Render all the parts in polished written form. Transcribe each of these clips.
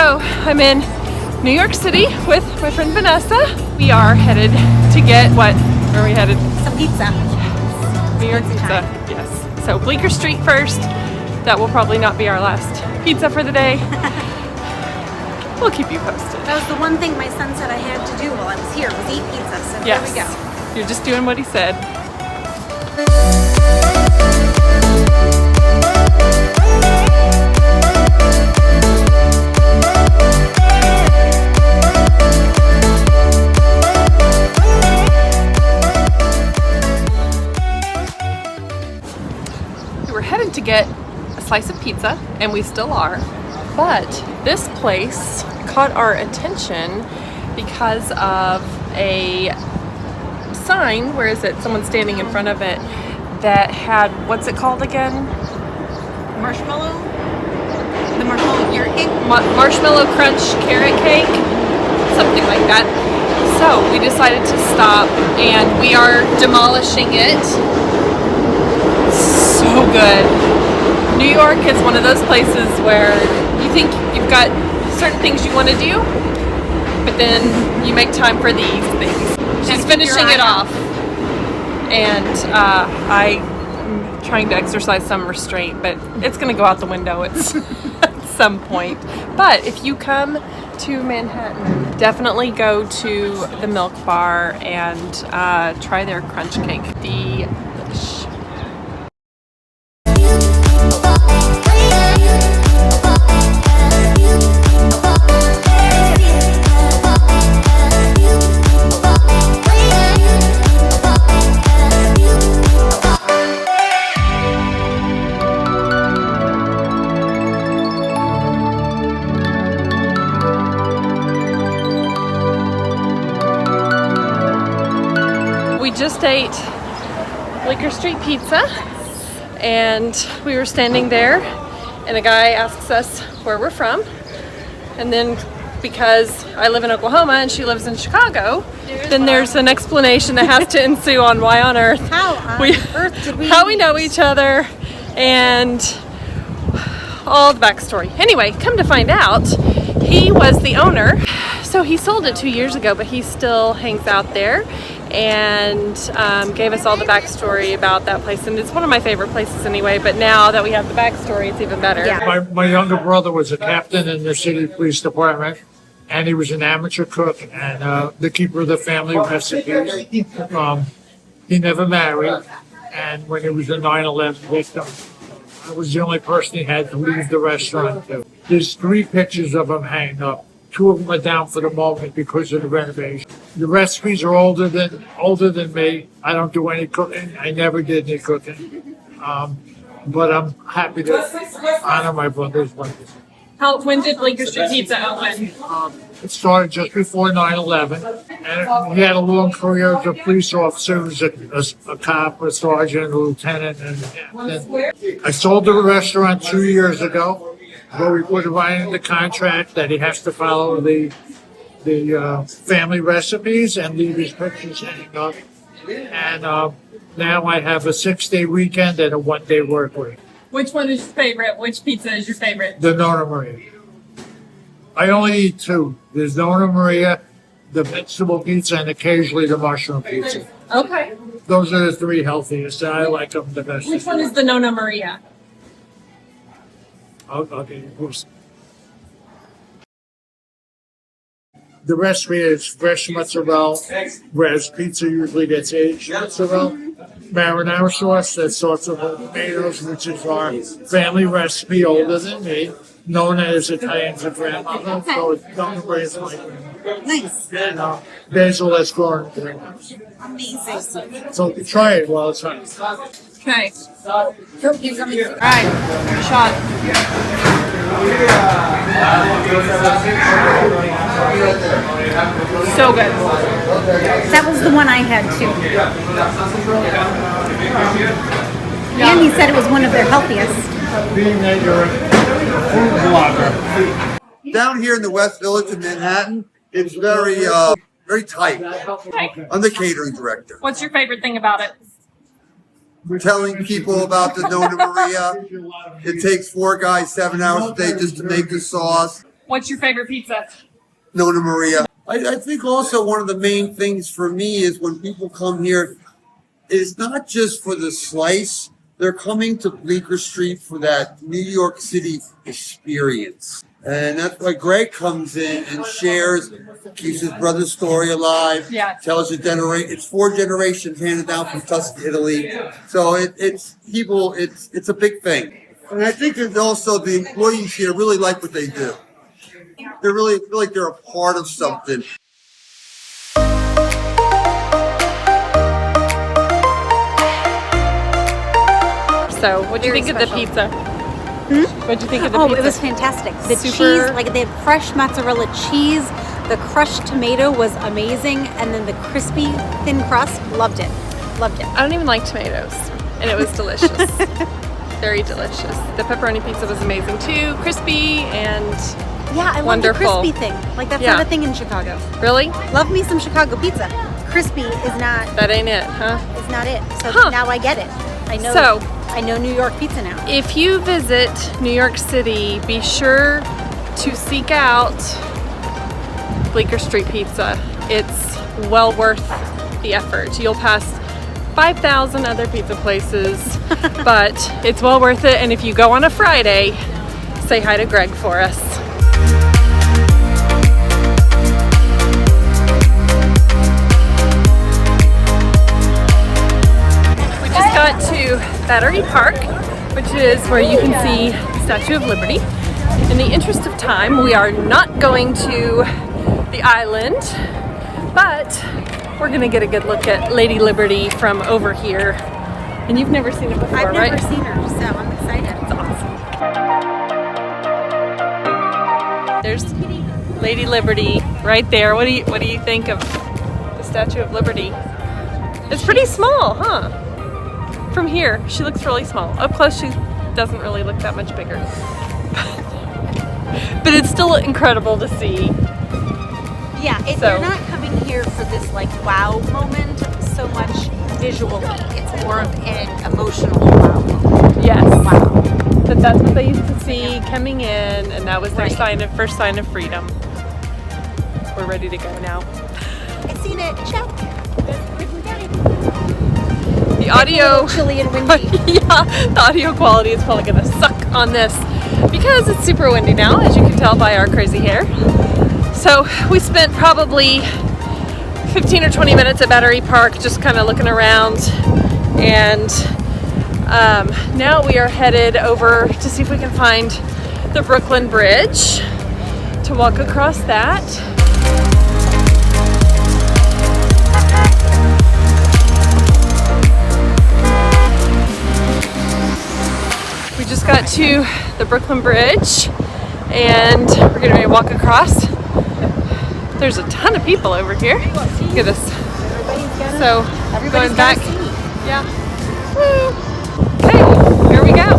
So I'm in New York City with my friend Vanessa. We are headed to get what? Where are we headed? Some pizza. New York pizza. Yes. So Bleecker Street first. That will probably not be our last pizza for the day. We'll keep you posted. That was the one thing my son said I had to do while I was here, was eat pizza. So yes. Here we go. You're just doing what he said. We were headed to get a slice of pizza, and we still are. But this place caught our attention because of a sign, where is it? Someone standing in front of it that had, what's it called again? Marshmallow? The marshmallow carrot cake? Marshmallow crunch carrot cake? Something like that. So we decided to stop and we are demolishing it. So good. New York is one of those places where you think you've got certain things you want to do, but then you make time for these things. She's finishing it off, and I'm trying to exercise some restraint, but it's going to go out the window at some point. But if you come to Manhattan, definitely go to the Milk Bar and try their crunch cake. Delish. We just ate Bleecker Street Pizza, and we were standing there, and a guy asks us where we're from, and then because I live in Oklahoma and she lives in Chicago, then there's an explanation that has to ensue on why on earth how we know each other and all the backstory. Anyway, come to find out, he was the owner. So he sold it 2 years ago, but he still hangs out there and gave us all the backstory about that place. And it's one of my favorite places anyway, but now that we have the backstory, it's even better. Yeah. My younger brother was a captain in the city police department, and he was an amateur cook and the keeper of the family recipes. He never married, and when he was a 9/11 victim, I was the only person he had to leave the restaurant to. There's 3 pictures of him hanging up. 2 of them are down for the moment because of the renovation. The recipes are older than me. I don't do any cooking. I never did any cooking. But I'm happy to honor my brother's legacy. When did Bleecker Street Pizza open? It started just before 9/11, and he had a long career as a police officer. He was a cop, a sergeant, a lieutenant, and I sold the restaurant 2 years ago. But we put it right in the contract that he has to follow the family recipes and leave his pictures hanging up. And now I have a 6-day weekend and a 1-day work week. Which one is your favorite? Which pizza is your favorite? The Nonna Maria. I only eat 2. There's Nonna Maria, the vegetable pizza, and occasionally the mushroom pizza. Okay. Those are the 3 healthiest, and I like them the best. Which one is the Nonna Maria? Okay, oops. The recipe is fresh mozzarella, whereas pizza usually gets aged mozzarella. Marinara sauce, that's sauce of tomatoes, which is our family recipe, older than me, known as Italians and grandmother. So it's Nonna Maria's my grandmother. Nice. And basil that's grown in greenhouse. Amazing. So try it while it's hot. Okay. All right, shot. So good. That was the one I had too. And he said it was one of their healthiest. Being that you're a food blogger. Down here in the West Village of Manhattan, it's very tight. I'm the catering director. What's your favorite thing about it? Telling people about the Nonna Maria. It takes 4 guys 7 hours a day just to make the sauce. What's your favorite pizza? Nona Maria. I think also one of the main things for me is when people come here, it's not just for the slice. They're coming to Bleecker Street for that New York City experience. And that's why Greg comes in and shares, keeps his brother's story alive, tells it it's 4 generations handed down from Tuscany, Italy. So it's a big thing. And I think that also the employees here really like what they do. They really feel like they're a part of something. So, what'd you think of the pizza? What'd you think of the pizza? Oh, it was fantastic. The cheese, like the fresh mozzarella cheese, the crushed tomato was amazing, and then the crispy thin crust, loved it. Loved it. I don't even like tomatoes, and it was delicious. Very delicious. The pepperoni pizza was amazing too, crispy and yeah, I love wonderful. The crispy thing. Like that's not a thing in Chicago. Really? Love me some Chicago pizza. Crispy is not. That ain't it, huh? Is not it. So now I get it. I know. So I know New York pizza now. if you visit New York City, be sure to seek out Bleecker Street Pizza. It's well worth the effort. You'll pass 5,000 other pizza places, but it's well worth it. And if you go on a Friday, say hi to Greg for us. We just got to Battery Park, which is where you can see the Statue of Liberty. In the interest of time, we are not going to the island, but we're gonna get a good look at Lady Liberty from over here. And you've never seen it before, right? I've never seen her, so I'm excited. It's awesome. There's Lady Liberty right there. What do you think of the Statue of Liberty? It's pretty small, huh? From here, she looks really small. Up close, she doesn't really look that much bigger. But it's still incredible to see. Yeah, you're not coming here for this like wow moment so much visually. It's more of an emotional wow moment. Yes. Wow. But that's what they used to see coming in, and that was their first sign of freedom. We're ready to go now. I've seen it. Check. The audio, chilly and windy. yeah, the audio quality is probably gonna suck on this because it's super windy now, as you can tell by our crazy hair. So we spent probably 15 or 20 minutes at Battery Park just kind of looking around, and now we are headed over to see if we can find the Brooklyn Bridge to walk across that. We just got to the Brooklyn Bridge and we're going to walk across. There's a ton of people over here. Look at this. So, going back. Yeah. Woo. Okay, here we go.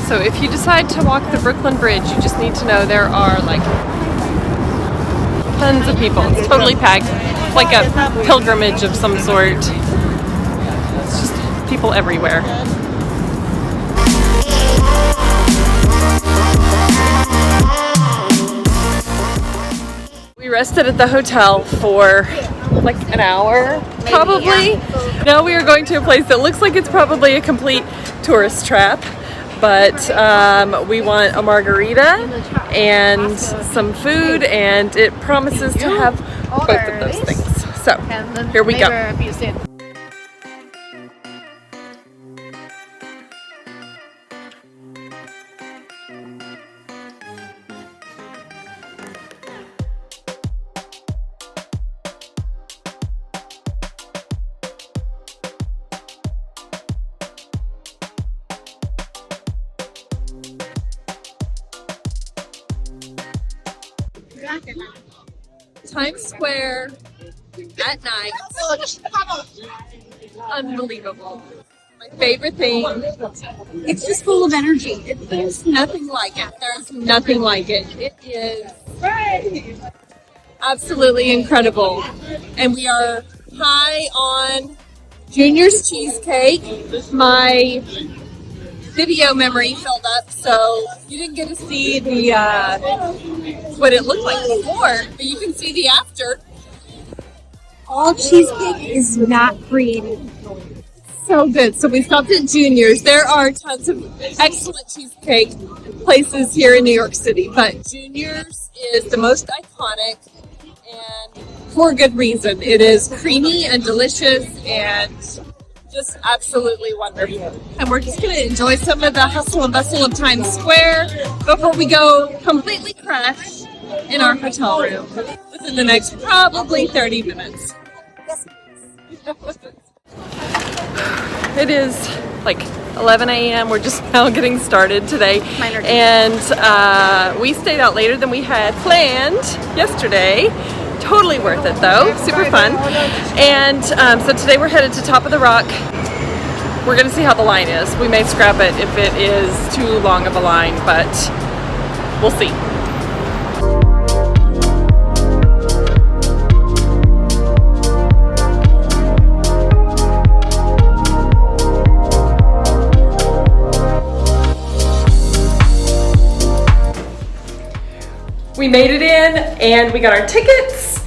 So if you decide to walk the Brooklyn Bridge, you just need to know there are like tons of people. It's totally packed. It's like a pilgrimage of some sort. It's just people everywhere. We rested at the hotel for like an hour, probably. Now we are going to a place that looks like it's probably a complete tourist trap, but we want a margarita and some food, and it promises to have both of those things. So here we go. Times Square at night. Unbelievable. My favorite thing. It's just full of energy. There's nothing like it. There's nothing like it. It is absolutely incredible. And we are high on Junior's cheesecake. My video memory filled up, so you didn't get to see the what it looked like before, but you can see the after. All cheesecake is not created. So good. So we stopped at Junior's. There are tons of excellent cheesecake places here in New York City, but Junior's is the most iconic, and for good reason. It is creamy and delicious and just absolutely wonderful. And we're just going to enjoy some of the hustle and bustle of Times Square before we go completely crash in our hotel room within the next probably 30 minutes. It is like 11 a.m. We're just now getting started today. And we stayed out later than we had planned yesterday. Totally worth it though, super fun. And so today we're headed to Top of the Rock. We're gonna see how the line is. We may scrap it if it is too long of a line, but we'll see. We made it in and we got our tickets.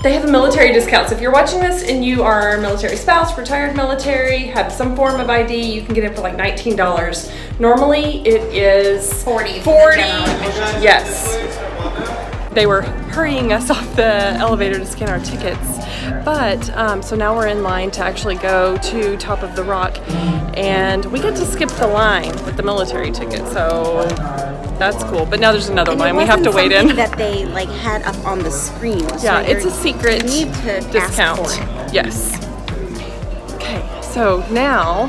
They have a military discount. So if you're watching this and you are a military spouse, retired military, have some form of ID, you can get it for like $19. Normally it is 40. Yes. They were hurrying us off the elevator to scan our tickets. But so now we're in line to actually go to Top of the Rock, and we get to skip the line with the military ticket. So that's cool. But now there's another line we have to wait in. That they like had up on the screen. Yeah, so it's a secret you need to discount. Ask for it. Yes. Okay, so now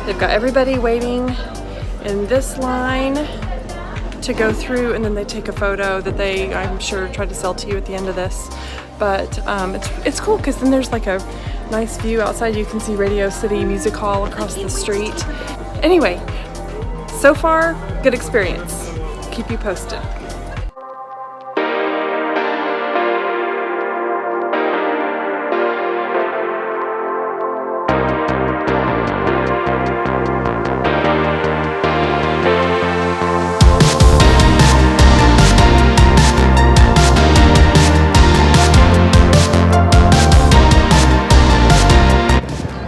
they've got everybody waiting in this line to go through, and then they take a photo that they, I'm sure, try to sell to you at the end of this. But it's cool because then there's like a nice view outside. You can see Radio City Music Hall across the street. Anyway, so far, good experience. Keep you posted.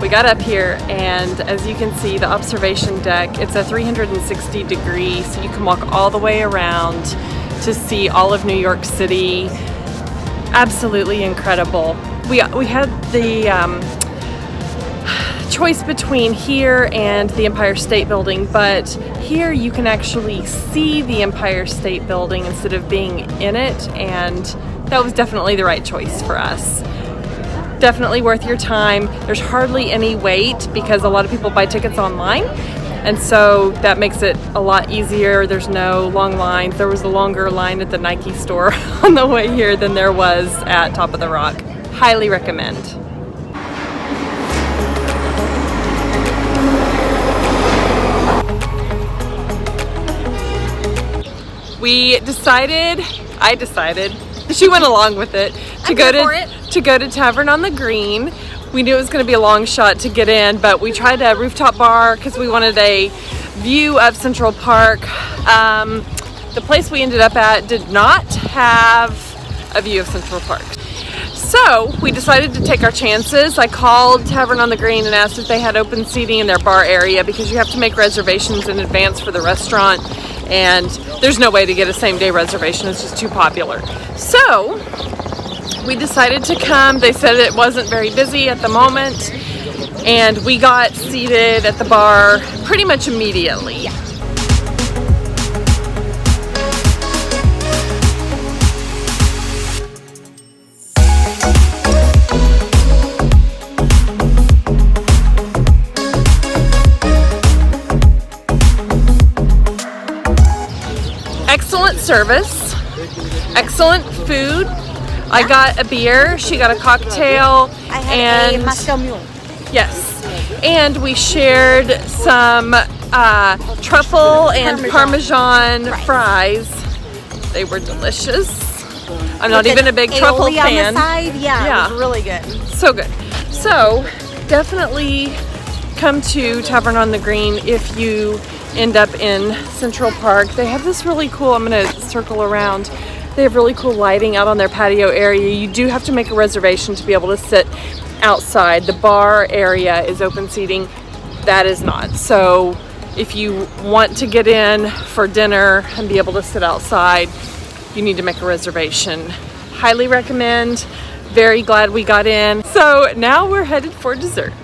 We got up here, and as you can see, the observation deck, it's a 360 degree, so you can walk all the way around to see all of New York City. Absolutely incredible. We had the choice between here and the Empire State Building, but here you can actually see the Empire State Building instead of being in it, and that was definitely the right choice for us. Definitely worth your time. There's hardly any wait because a lot of people buy tickets online, and so that makes it a lot easier. There's no long lines. There was a longer line at the Nike store on the way here than there was at Top of the Rock. Highly recommend. I decided, she went along with it, to go to Tavern on the Green. We knew it was going to be a long shot to get in, but we tried a rooftop bar because we wanted a view of Central Park. The place we ended up at did not have a view of Central Park. So we decided to take our chances. I called Tavern on the Green and asked if they had open seating in their bar area, because you have to make reservations in advance for the restaurant, and there's no way to get a same-day reservation. It's just too popular. So we decided to come. They said it wasn't very busy at the moment, and we got seated at the bar pretty much immediately. Excellent service, excellent food. I got a beer, she got a cocktail, I had a Moscow Mule. Yes, and we shared some truffle and Parmesan fries. They were delicious. I'm not even a big truffle fan. On the side. Yeah, it was really good. So good. So definitely come to Tavern on the Green if you end up in Central Park. They have this really cool, I'm gonna circle around, they have really cool lighting out on their patio area. You do have to make a reservation to be able to sit outside. The bar area is open seating, that is not. So if you want to get in for dinner and be able to sit outside, you need to make a reservation. Highly recommend. Very glad we got in. So now we're headed for dessert.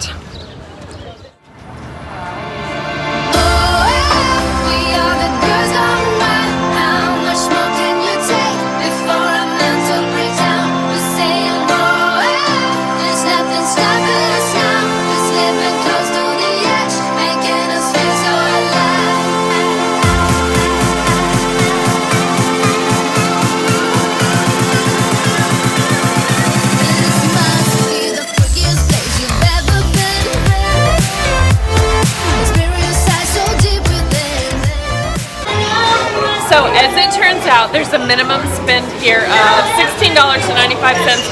So as it turns out, there's a minimum spend here of $16.95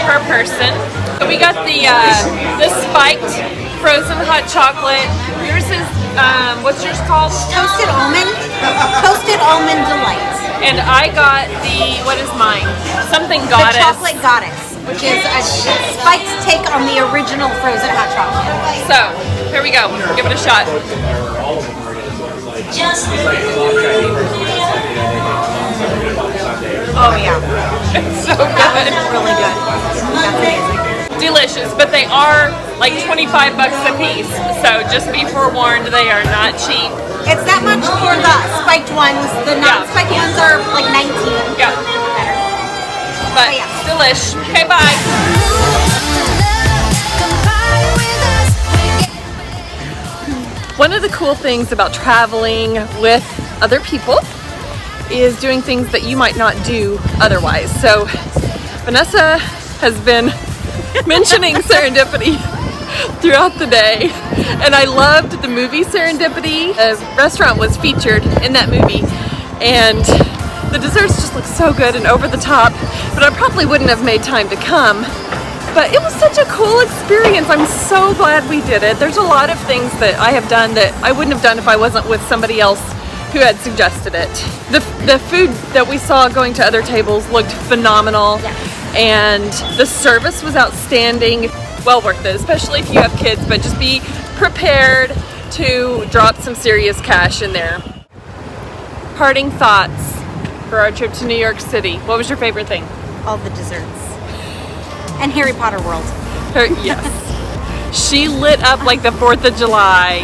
per person. So we got the spiked frozen hot chocolate. Yours is, what's yours called? Toasted almond delight. And I got the, what is mine? Something The goddess. chocolate goddess, which is a spiked take on the original frozen hot chocolate. So here we go. Give it a shot. Oh yeah, It's so that was good. really good. That's amazing. Delicious, but they are like 25 bucks a piece. So just be forewarned, they are not cheap. It's that much for the spiked ones. The non-spiked ones are like 19. Yeah. Better. But yeah. delish. Okay, bye. One of the cool things about traveling with other people is doing things that you might not do otherwise. So Vanessa has been mentioning Serendipity throughout the day, and I loved the movie Serendipity. A restaurant was featured in that movie, and the desserts just look so good and over the top, but I probably wouldn't have made time to come. But it was such a cool experience. I'm so glad we did it. There's a lot of things that I have done that I wouldn't have done if I wasn't with somebody else who had suggested it. The food that we saw going to other tables looked phenomenal, and the service was outstanding. Well worth it, especially if you have kids, but just be prepared to drop some serious cash in there. Parting thoughts for our trip to New York City. What was your favorite thing? All the desserts. And Harry Potter World. Yes. She lit up like the 4th of July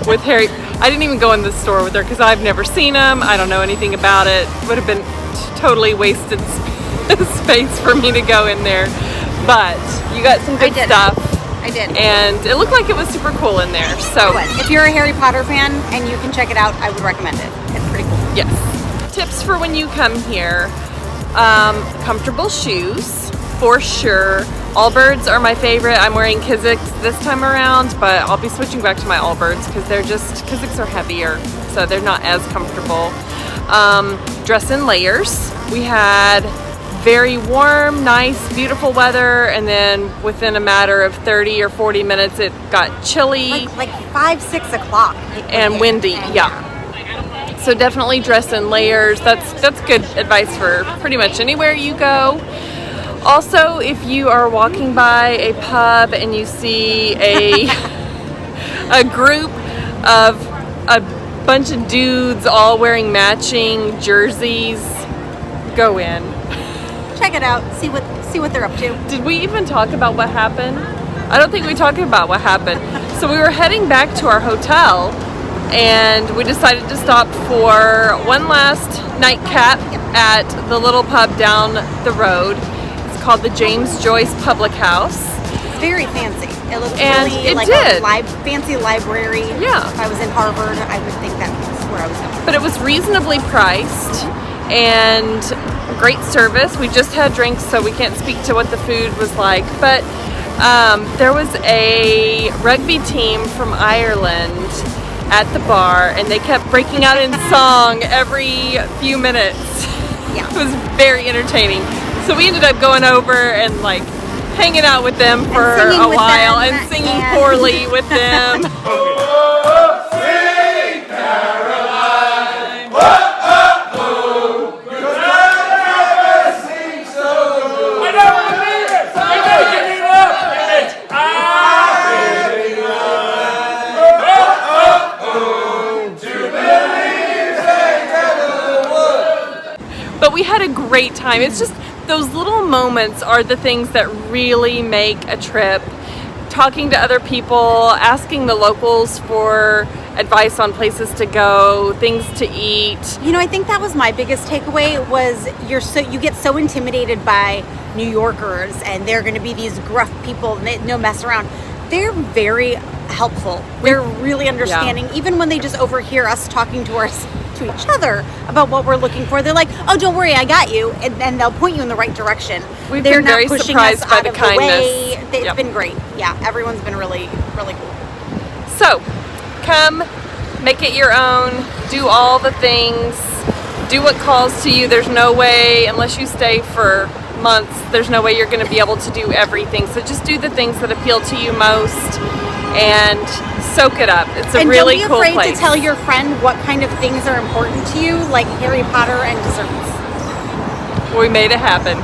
with Harry. I didn't even go in the store with her because I've never seen them. I don't know anything about it. Would have been totally wasted space for me to go in there. But you got some good stuff. I did. And it looked like it was super cool in there. So if you're a Harry Potter fan and you can check it out, I would recommend it. It's pretty cool. yes. Tips for when you come here. Comfortable shoes, for sure. Allbirds are my favorite. I'm wearing Kizik's this time around, but I'll be switching back to my Allbirds because Kizik's are heavier, so they're not as comfortable. Dress in layers. We had very warm, nice, beautiful weather, and then within a matter of 30 or 40 minutes, it got chilly. Like 5, 6 o'clock. And windy, yeah. So definitely dress in layers. That's good advice for pretty much anywhere you go. Also, if you are walking by a pub and you see a group of a bunch of dudes all wearing matching jerseys, go in. Check it out. See what they're up to. Did we even talk about what happened? I don't think we talked about what happened. So we were heading back to our hotel, and we decided to stop for one last nightcap at the little pub down the road. It's called the James Joyce Public House. It's very fancy. It looks And really it like did. a fancy library. Yeah. If I was in Harvard, I would think that's where I was going. But it was reasonably priced and great service. We just had drinks, so we can't speak to what the food was like. But there was a rugby team from Ireland at the bar, and they kept breaking out in song every few minutes. Yeah. It was very entertaining. So we ended up going over and like hanging out with them for singing a with while them, and singing and- poorly with them. But we had a great time. It's just those little moments are the things that really make a trip. Talking to other people, asking the locals for advice on places to go, things to eat. You know, I think that was my biggest takeaway was you get so intimidated by New Yorkers and they're going to be these gruff people, no mess around. They're very helpful. They're really understanding. Yeah. Even when they just overhear us talking to each other about what we're looking for, they're like, "Oh, don't worry, I got you," and they'll point you in the right direction. They're not very pushing surprised us by out the of kindness. way. It's Yep. been great. Yeah, everyone's been really, really cool. So, come, make it your own, do all the things, do what calls to you. There's no way, unless you stay for months, there's no way you're going to be able to do everything. So just do the things that appeal to you most and soak it up. It's a really cool place. And don't be afraid to tell your friend what kind of things are important to you, like Harry Potter and desserts. We made it happen.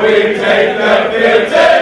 We take the